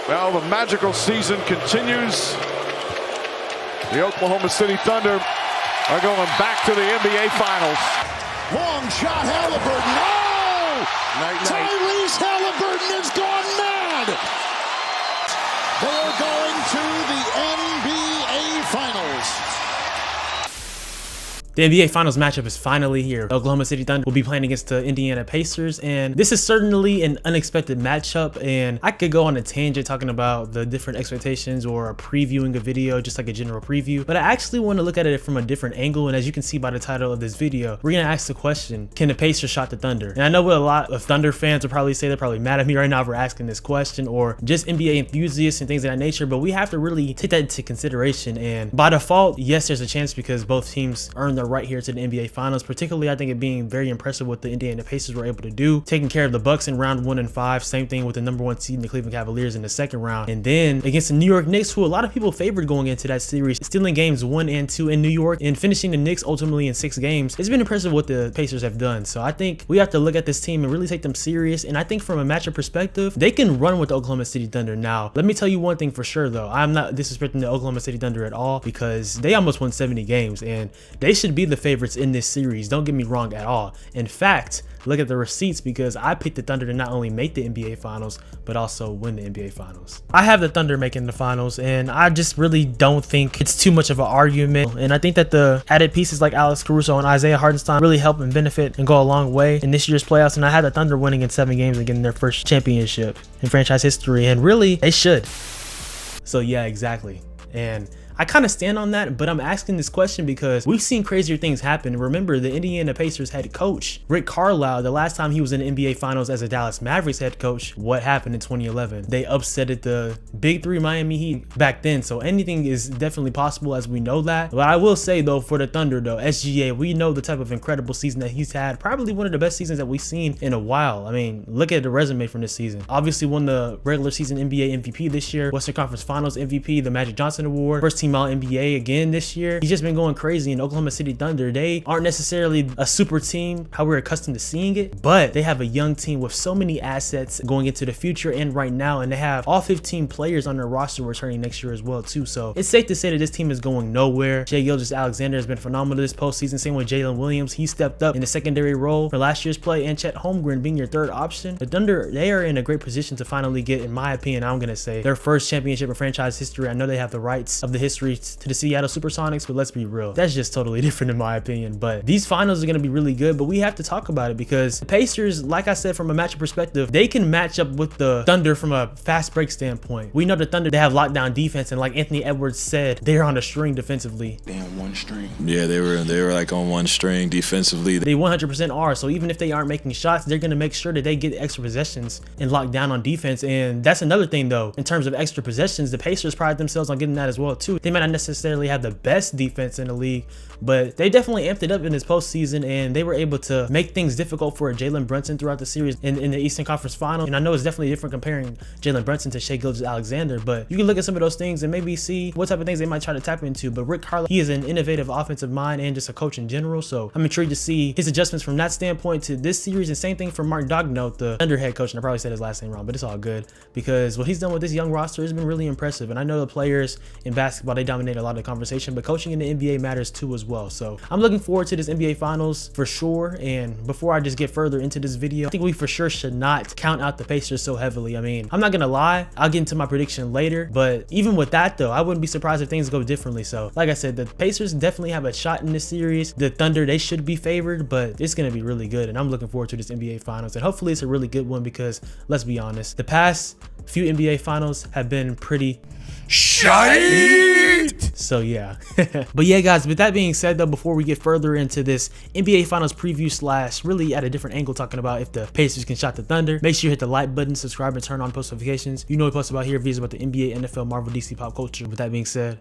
Well, the magical season continues. The Oklahoma City Thunder are going back to the NBA Finals. Long shot, Halliburton. Oh! Tyrese Halliburton has gone mad. They're going to the NBA Finals. The NBA Finals matchup is finally here. Oklahoma City Thunder will be playing against the Indiana Pacers, and this is certainly an unexpected matchup, and I could go on a tangent talking about the different expectations or previewing a video, just like a general preview, but I actually want to look at it from a different angle, and as you can see by the title of this video, we're going to ask the question, can the Pacers shot the Thunder? And I know what a lot of Thunder fans will probably say, they're probably mad at me right now for asking this question, or just NBA enthusiasts and things of that nature, but we have to really take that into consideration, and by default, yes, there's a chance because both teams earned their right here to the NBA Finals. Particularly, I think it being very impressive what the Indiana Pacers were able to do, taking care of the Bucks in round 1 and 5. Same thing with the #1 seed in the Cleveland Cavaliers in the second round, and then against the New York Knicks, who a lot of people favored going into that series, stealing games 1 and 2 in New York and finishing the Knicks ultimately in 6 games. It's been impressive what the Pacers have done. So I think we have to look at this team and really take them serious. And I think from a matchup perspective, they can run with the Oklahoma City Thunder. Now, let me tell you one thing for sure though. I'm not disrespecting the Oklahoma City Thunder at all because they almost won 70 games and they should be the favorites in this series. Don't get me wrong at all. In fact, look at the receipts because I picked the Thunder to not only make the NBA Finals, but also win the NBA Finals. I have the Thunder making the finals, and I just really don't think it's too much of an argument. And I think that the added pieces like Alex Caruso and Isaiah Hartenstein really help and benefit and go a long way in this year's playoffs. And I had the Thunder winning in 7 games and getting their first championship in franchise history. And really, they should. So yeah, exactly. And I kind of stand on that, but I'm asking this question because we've seen crazier things happen. Remember, the Indiana Pacers head coach, Rick Carlisle, the last time he was in the NBA Finals as a Dallas Mavericks head coach, what happened in 2011? They upsetted the Big Three Miami Heat back then, so anything is definitely possible as we know that. But I will say though, for the Thunder though, SGA, we know the type of incredible season that he's had, probably one of the best seasons that we've seen in a while. I mean, look at the resume from this season. Obviously won the regular season NBA MVP this year, Western Conference Finals MVP, the Magic Johnson Award, first team All-NBA again this year. He's just been going crazy. In Oklahoma City Thunder, they aren't necessarily a super team how we're accustomed to seeing it, but they have a young team with so many assets going into the future and right now, and they have all 15 players on their roster returning next year as well too. So it's safe to say that this team is going nowhere. Shai Gilgeous-Alexander has been phenomenal this postseason. Same with Jalen Williams. He stepped up in the secondary role for last year's play, and Chet Holmgren being your third option. The Thunder, they are in a great position to finally get, in my opinion, I'm gonna say, their first championship in franchise history. I know they have the rights of the history to the Seattle Supersonics, but let's be real, that's just totally different in my opinion. But these finals are going to be really good, but we have to talk about it because the Pacers, like I said, from a matchup perspective, they can match up with the Thunder from a fast break standpoint. We know the Thunder, they have lockdown defense, and like Anthony Edwards said, they're on a string defensively. They on one string. Yeah, they were like on one string defensively. They 100% are. So even if they aren't making shots, they're going to make sure that they get extra possessions and lock down on defense. And that's another thing though, in terms of extra possessions, the Pacers pride themselves on getting that as well too. They might not necessarily have the best defense in the league, but they definitely amped it up in this postseason, and they were able to make things difficult for Jalen Brunson throughout the series in the Eastern Conference Final. And I know it's definitely different comparing Jalen Brunson to Shai Gilgeous-Alexander, but you can look at some of those things and maybe see what type of things they might try to tap into. But Rick Carlisle, he is an innovative offensive mind and just a coach in general, so I'm intrigued to see his adjustments from that standpoint to this series. And same thing for Mark Daigneault, the Thunder head coach, and I probably said his last name wrong, but it's all good because what he's done with this young roster has been really impressive. And I know the players in basketball, they dominate a lot of the conversation, but coaching in the NBA matters too as well. So I'm looking forward to this NBA Finals for sure. And before I just get further into this video, I think we for sure should not count out the Pacers so heavily. I mean, I'm not gonna lie, I'll get into my prediction later, but even with that though, I wouldn't be surprised if things go differently. So like I said, the Pacers definitely have a shot in this series. The Thunder, they should be favored, but it's gonna be really good, and I'm looking forward to this NBA Finals, and hopefully it's a really good one because let's be honest, the past few NBA Finals have been pretty Shite! So yeah. But yeah guys, with that being said though, before we get further into this NBA Finals preview slash really at a different angle talking about if the Pacers can shot the Thunder, make sure you hit the like button, subscribe, and turn on post notifications. You know we post about here videos about the NBA, NFL, Marvel, DC, pop culture. With that being said,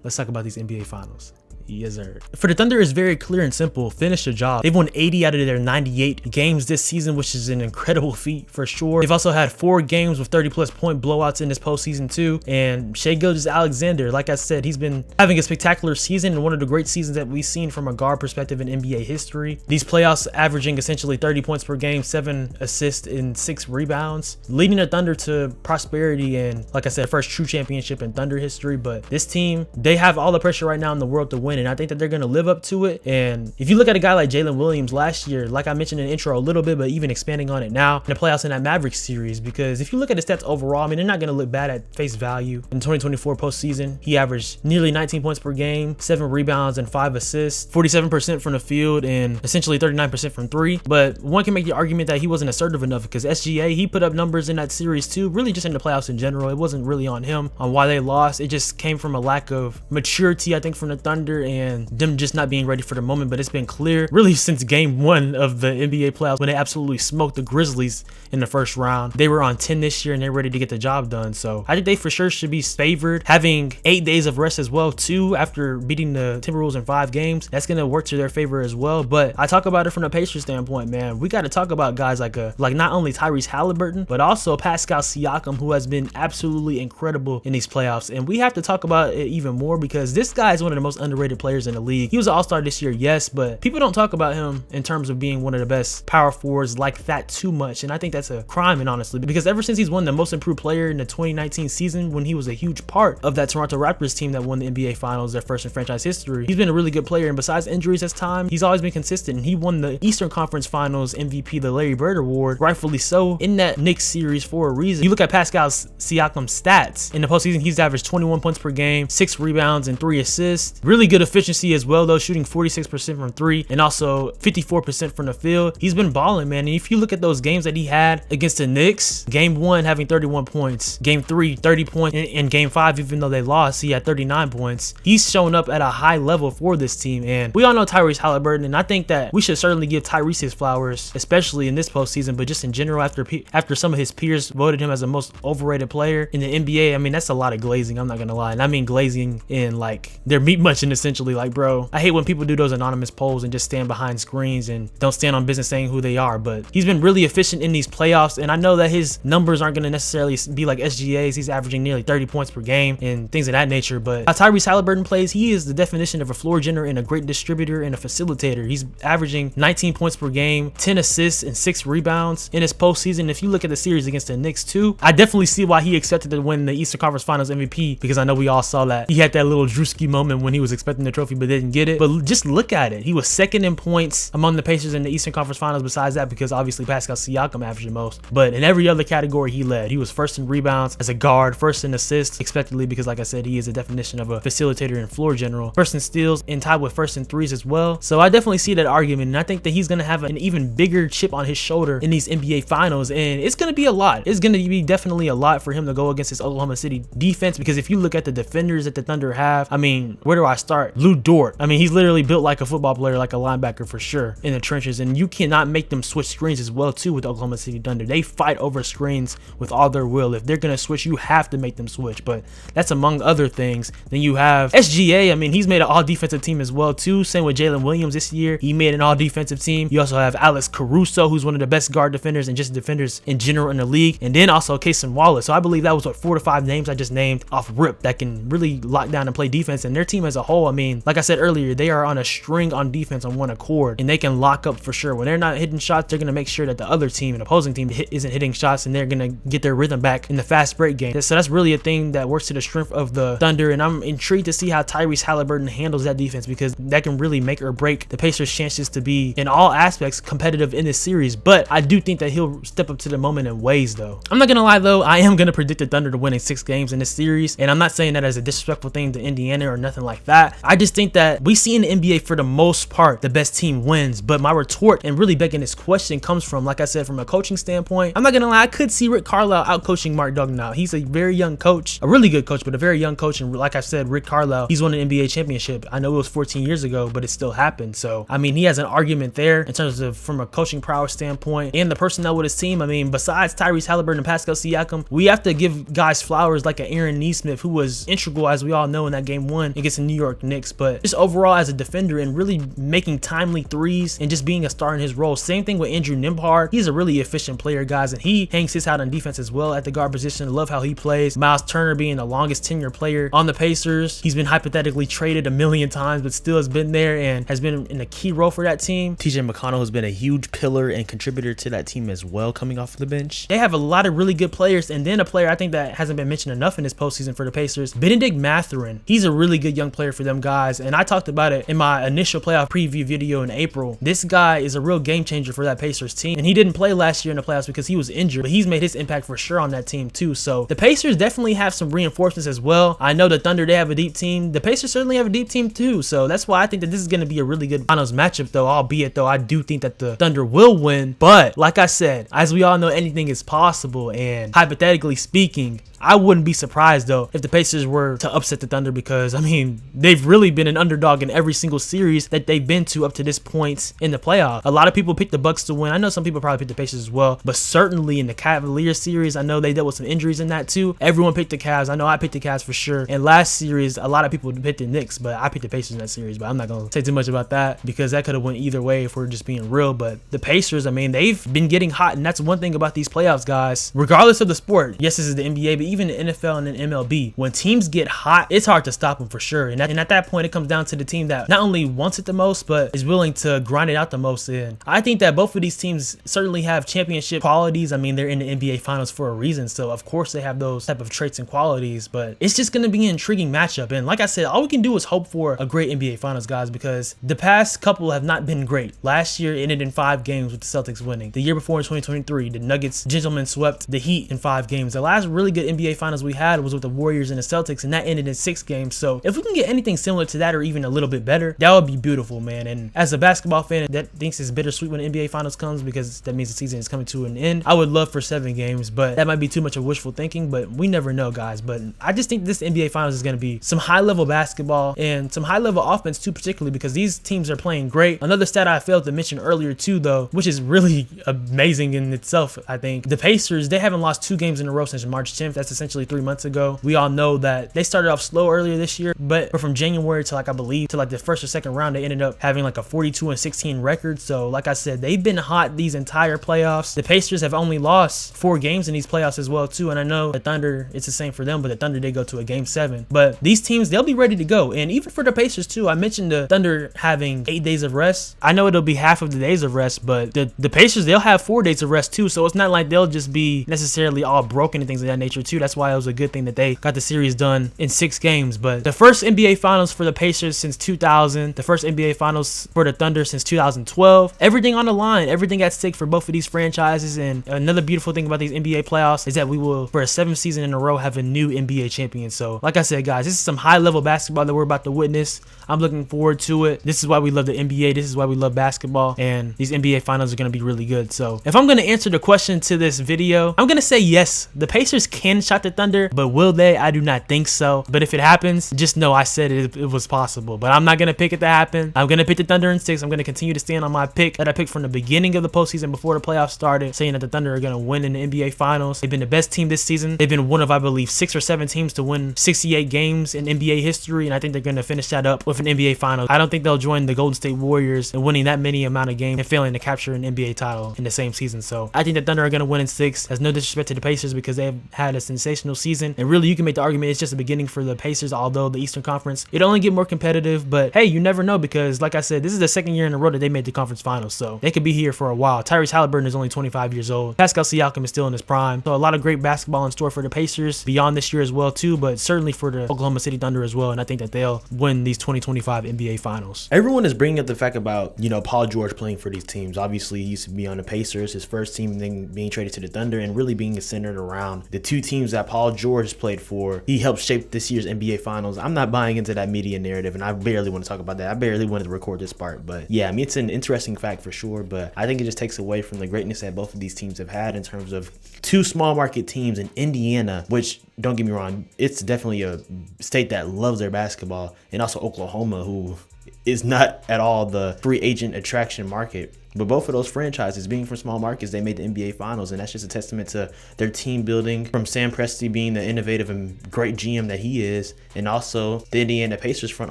let's talk about these NBA Finals. Yes, sir. For the Thunder, it's very clear and simple. Finish the job. They've won 80 out of their 98 games this season, which is an incredible feat for sure. They've also had 4 games with 30+ point blowouts in this postseason too. And Shai Gilgeous-Alexander, like I said, he's been having a spectacular season and one of the great seasons that we've seen from a guard perspective in NBA history. These playoffs averaging essentially 30 points per game, 7 assists and 6 rebounds, leading the Thunder to prosperity and, like I said, first true championship in Thunder history. But this team, they have all the pressure right now in the world to win, and I think that they're going to live up to it. And if you look at a guy like Jalen Williams last year, like I mentioned in the intro a little bit, but even expanding on it now in the playoffs in that Mavericks series, because if you look at his stats overall, I mean, they're not going to look bad at face value. In 2024 postseason, he averaged nearly 19 points per game, 7 rebounds and 5 assists, 47% from the field and essentially 39% from 3. But one can make the argument that he wasn't assertive enough, because SGA, he put up numbers in that series too, really just in the playoffs in general. It wasn't really on him on why they lost. It just came from a lack of maturity, I think, from the Thunder and them just not being ready for the moment. But it's been clear really since game 1 of the NBA playoffs when they absolutely smoked the Grizzlies in the first round. They were on 10 this year and they're ready to get the job done. So I think they for sure should be favored. Having 8 days of rest as well too after beating the Timberwolves in 5 games, that's going to work to their favor as well. But I talk about it from the Pacers standpoint, man. We got to talk about guys like not only Tyrese Halliburton, but also Pascal Siakam, who has been absolutely incredible in these playoffs. And we have to talk about it even more because this guy is one of the most underrated players in the league. He was an all-star this year, yes, but people don't talk about him in terms of being one of the best power forwards like that too much. And I think that's a crime, and honestly, because ever since he's won the most improved player in the 2019 season, when he was a huge part of that Toronto Raptors team that won the NBA Finals, their first in franchise history, he's been a really good player. And besides injuries this time, he's always been consistent. And he won the Eastern Conference Finals MVP, the Larry Bird Award, rightfully so, in that Knicks series for a reason. You look at Pascal Siakam's stats in the postseason, he's averaged 21 points per game, 6 rebounds and 3 assists. Really good efficiency as well though, shooting 46% from 3 and also 54% from the field. He's been balling, man. And if you look at those games that he had against the Knicks, game 1 having 31 points, game 3 30 points, in game 5 even though they lost he had 39 points. He's shown up at a high level for this team, and we all know Tyrese Halliburton, and I think that we should certainly give Tyrese his flowers, especially in this postseason, but just in general after some of his peers voted him as the most overrated player in the NBA. I mean, that's a lot of glazing, I'm not gonna lie. And I mean glazing in like they're meat munching essentially. Like, bro, I hate when people do those anonymous polls and just stand behind screens and don't stand on business saying who they are. But he's been really efficient in these playoffs, and I know that his numbers aren't gonna necessarily be like SGA's. He's averaging nearly 30 points per game and things of that nature, but how Tyrese Halliburton plays, he is the definition of a floor general and a great distributor and a facilitator. He's averaging 19 points per game, 10 assists and 6 rebounds in his postseason. If you look at the series against the Knicks too, I definitely see why he expected to win the Eastern Conference Finals MVP, because I know we all saw that he had that little Drewski moment when he was expecting the trophy but didn't get it. But just look at it, he was second in points among the Pacers in the Eastern Conference Finals, besides that because obviously Pascal Siakam averaged the most, but in every other category he led. He was first in rebounds as a guard, first in assists expectedly because like I said, he is a definition of a facilitator and floor general, first in steals and tied with first in threes as well. So I definitely see that argument, and I think that he's going to have an even bigger chip on his shoulder in these NBA Finals, and it's going to be a lot. It's going to be definitely a lot for him to go against this Oklahoma City defense, because if you look at the defenders that the Thunder have, I mean, where do I start? Lou Dort. I mean, he's literally built like a football player, like a linebacker for sure in the trenches, and you cannot make them switch screens as well too with Oklahoma City Thunder. They fight over screens with all their will. If they're going to switch, you have to make them switch, but that's among other things. Then you have SGA. I mean, he's made an all defensive team as well too. Same with Jalen Williams this year. He made an all defensive team. You also have Alex Caruso, who's one of the best guard defenders and just defenders in general in the league. And then also Cason Wallace. So I believe that was what 4 to 5 names I just named off rip that can really lock down and play defense. And their team as a whole, I mean, like I said earlier, they are on a string on defense on one accord, and they can lock up for sure. When they're not hitting shots, they're going to make sure that the other team, an opposing team, isn't hitting shots, and they're going to get their rhythm back in the fast break game. So that's really a thing that works to the strength of the Thunder, and I'm intrigued to see how Tyrese Halliburton handles that defense, because that can really make or break the Pacers' chances to be in all aspects competitive in this series. But I do think that he'll step up to the moment in ways though. I'm not gonna lie though, I am gonna predict the Thunder to win in 6 games in this series, and I'm not saying that as a disrespectful thing to Indiana or nothing like that. I just think that we see in the NBA for the most part the best team wins. But my retort and really begging this question comes from, like I said, from a coaching standpoint. I'm not gonna lie, I could see Rick Carlisle out coaching Mark Daigneault. He's a very young coach, a really good coach, but a very young coach. And like I said, Rick Carlisle, he's won an NBA championship. I know it was 14 years ago, but it still happened. So I mean, he has an argument there in terms of from a coaching prowess standpoint and the personnel with his team. I mean, besides Tyrese Halliburton and Pascal Siakam, we have to give guys flowers like an Aaron Nesmith, who was integral, as we all know, in that game 1 against the New York Knicks. Knicks, but just overall as a defender and really making timely threes and just being a star in his role. Same thing with Andrew Nembhard. He's a really efficient player, guys, and he hangs his hat on defense as well at the guard position. Love how he plays. Miles Turner being the longest tenure player on the Pacers. He's been hypothetically traded a million times, but still has been there and has been in a key role for that team. TJ McConnell has been a huge pillar and contributor to that team as well, coming off the bench. They have a lot of really good players, and then a player I think that hasn't been mentioned enough in this postseason for the Pacers, Benedict Mathurin. He's a really good young player for them, guys, and I talked about it in my initial playoff preview video in April. This guy is a real game changer for that Pacers team, and he didn't play last year in the playoffs because he was injured, but he's made his impact for sure on that team too. So the Pacers definitely have some reinforcements as well. I know the Thunder, they have a deep team. The Pacers certainly have a deep team too, so that's why I think that this is going to be a really good finals matchup, though, albeit though I do think that the Thunder will win. But like I said, as we all know, anything is possible, and hypothetically speaking, I wouldn't be surprised though if the Pacers were to upset the Thunder, because I mean, they've really been an underdog in every single series that they've been to up to this point in the playoffs. A lot of people picked the Bucks to win. I know some people probably picked the Pacers as well, but certainly in the Cavaliers series, I know they dealt with some injuries in that too. Everyone picked the Cavs. I know I picked the Cavs for sure. And last series, a lot of people picked the Knicks, but I picked the Pacers in that series. But I'm not gonna say too much about that because that could have went either way if we're just being real. But the Pacers, I mean, they've been getting hot, and that's one thing about these playoffs, guys. Regardless of the sport, yes, this is the NBA, but even the NFL and in MLB, when teams get hot, it's hard to stop them for sure. And at that point, it comes down to the team that not only wants it the most, but is willing to grind it out the most. And I think that both of these teams certainly have championship qualities. I mean, they're in the NBA Finals for a reason, so of course they have those type of traits and qualities. But it's just going to be an intriguing matchup. And like I said, all we can do is hope for a great NBA Finals, guys, because the past couple have not been great. Last year ended in 5 games with the Celtics winning. The year before in 2023, the Nuggets gentlemen swept the Heat in 5 games. The last really good NBA Finals we had was with the Warriors and the Celtics, and that ended in 6 games. So if we can get anything similar to that or even a little bit better, that would be beautiful, man. And as a basketball fan that thinks it's bittersweet when the NBA Finals comes, because that means the season is coming to an end, I would love for 7 games, but that might be too much of wishful thinking, but we never know, guys. But I just think this NBA Finals is going to be some high-level basketball and some high-level offense too, particularly because these teams are playing great. Another stat I failed to mention earlier too, though, which is really amazing in itself, I think. The Pacers, they haven't lost 2 games in a row since March 10th. That's essentially 3 months ago. We all know that they started off slow earlier this year, but from January to I believe to the first or second round, they ended up having a 42-16 record. So like I said, they've been hot these entire playoffs. The Pacers have only lost 4 games in these playoffs as well too, and I know the Thunder, it's the same for them, but the Thunder did go to a game 7. But these teams, they'll be ready to go. And even for the Pacers too, I mentioned the Thunder having 8 days of rest. I know it'll be half of the days of rest, but the Pacers, they'll have 4 days of rest too, so it's not like they'll just be necessarily all broken and things of that nature too. That's why it was a good thing that they got the series done in 6 games. But the first NBA Finals for the Pacers since 2000, the first NBA Finals for the Thunder since 2012. Everything on the line, everything at stake for both of these franchises. And another beautiful thing about these NBA playoffs is that we will, for a 7th season in a row, have a new NBA champion. So like I said, guys, this is some high-level basketball that we're about to witness. I'm looking forward to it. This is why we love the NBA. This is why we love basketball, and these NBA Finals are going to be really good. So if I'm going to answer the question to this video, I'm going to say yes, the Pacers can shot the Thunder, but will they? I do not think so. But if it happens, just know I said it was possible. But I'm not going to pick it to happen. I'm going to pick the Thunder in 6. I'm going to continue to stand on my pick that I picked from the beginning of the postseason before the playoffs started, saying that the Thunder are going to win in the NBA Finals. They've been the best team this season. They've been one of, I believe, 6 or 7 teams to win 68 games in NBA history, and I think they're going to finish that up with an NBA Finals. I don't think they'll join the Golden State Warriors in winning that many amount of games and failing to capture an NBA title in the same season. So I think the Thunder are going to win in 6. That's no disrespect to the Pacers because they have had a sensational season, and really you can make the argument it's just the beginning for the Pacers, although the Eastern Conference, it'll only get more competitive. But hey, you never know, because like I said, this is the 2nd year in a row that they made the conference finals, so they could be here for a while. Tyrese Halliburton is only 25 years old. Pascal Siakam is still in his prime. So a lot of great basketball in store for the Pacers beyond this year as well too, but certainly for the Oklahoma City Thunder as well, and I think that they'll win these 2025 NBA Finals. Everyone is bringing up the fact about, Paul George playing for these teams. Obviously, he used to be on the Pacers, his first team then being traded to the Thunder, and really being centered around the 2 teams that Paul George played for. He helped shape this year's NBA Finals. I'm not buying into that media narrative, and I barely want to talk about that. I barely wanted to record this part, but yeah, I mean, it's an interesting fact for sure, but I think it just takes away from the greatness that both of these teams have had in terms of 2 small market teams in Indiana, which, don't get me wrong, it's definitely a state that loves their basketball, and also Oklahoma, who is not at all the free agent attraction market But both of those franchises, being from small markets, they made the NBA Finals, and that's just a testament to their team building, from Sam Presti being the innovative and great GM that he is, and also the Indiana Pacers front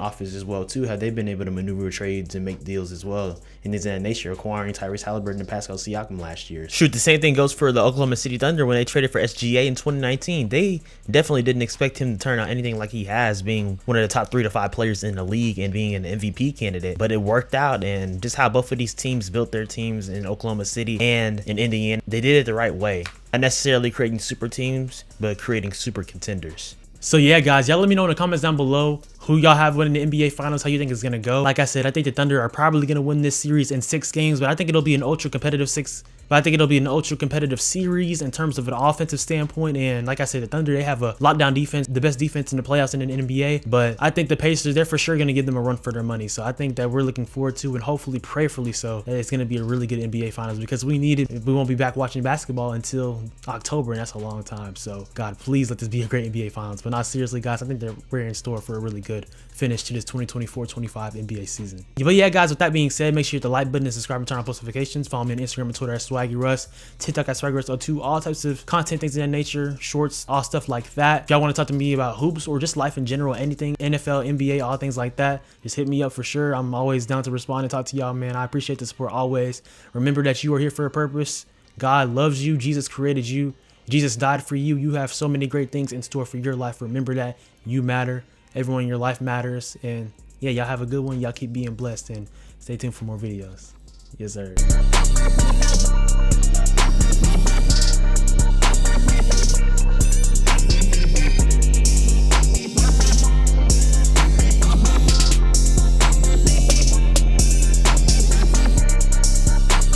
office as well too. Have they been able to maneuver trades and make deals as well in his nature, acquiring Tyrese Halliburton and Pascal Siakam last year. Shoot, the same thing goes for the Oklahoma City Thunder when they traded for SGA in 2019. They definitely didn't expect him to turn out anything like he has, being one of the top 3 to 5 players in the league and being an MVP candidate. But it worked out, and just how both of these teams built their teams in Oklahoma City and in Indiana, they did it the right way. Not necessarily creating super teams, but creating super contenders. So yeah, guys, y'all let me know in the comments down below who y'all have winning the NBA Finals, how you think it's going to go. Like I said, I think the Thunder are probably going to win this series in 6 games, but I think it'll be an ultra competitive series in terms of an offensive standpoint. And like I said, the Thunder, they have a lockdown defense, the best defense in the playoffs in the NBA. But I think the Pacers, they're for sure going to give them a run for their money. So I think that we're looking forward to, and hopefully prayerfully so, that it's going to be a really good NBA Finals, because we need it. We won't be back watching basketball until October, and that's a long time. So God, please let this be a great NBA Finals. But not seriously, guys, I think that we're in store for a really good finish to this 2024-25 NBA season. But yeah, guys, with that being said, make sure you hit the like button and subscribe and turn on post notifications. Follow me on Instagram and Twitter at SwaggyRuss, TikTok at SwaggyRuss02, all types of content, things of that nature, shorts, all stuff like that. If y'all want to talk to me about hoops or just life in general, anything, NFL, NBA, all things like that, just hit me up for sure. I'm always down to respond and talk to y'all, man. I appreciate the support always. Remember that you are here for a purpose. God loves you. Jesus created you. Jesus died for you. You have so many great things in store for your life. Remember that you matter. Everyone in your life matters. And yeah, y'all have a good one. Y'all keep being blessed, and stay tuned for more videos. Yes, sir.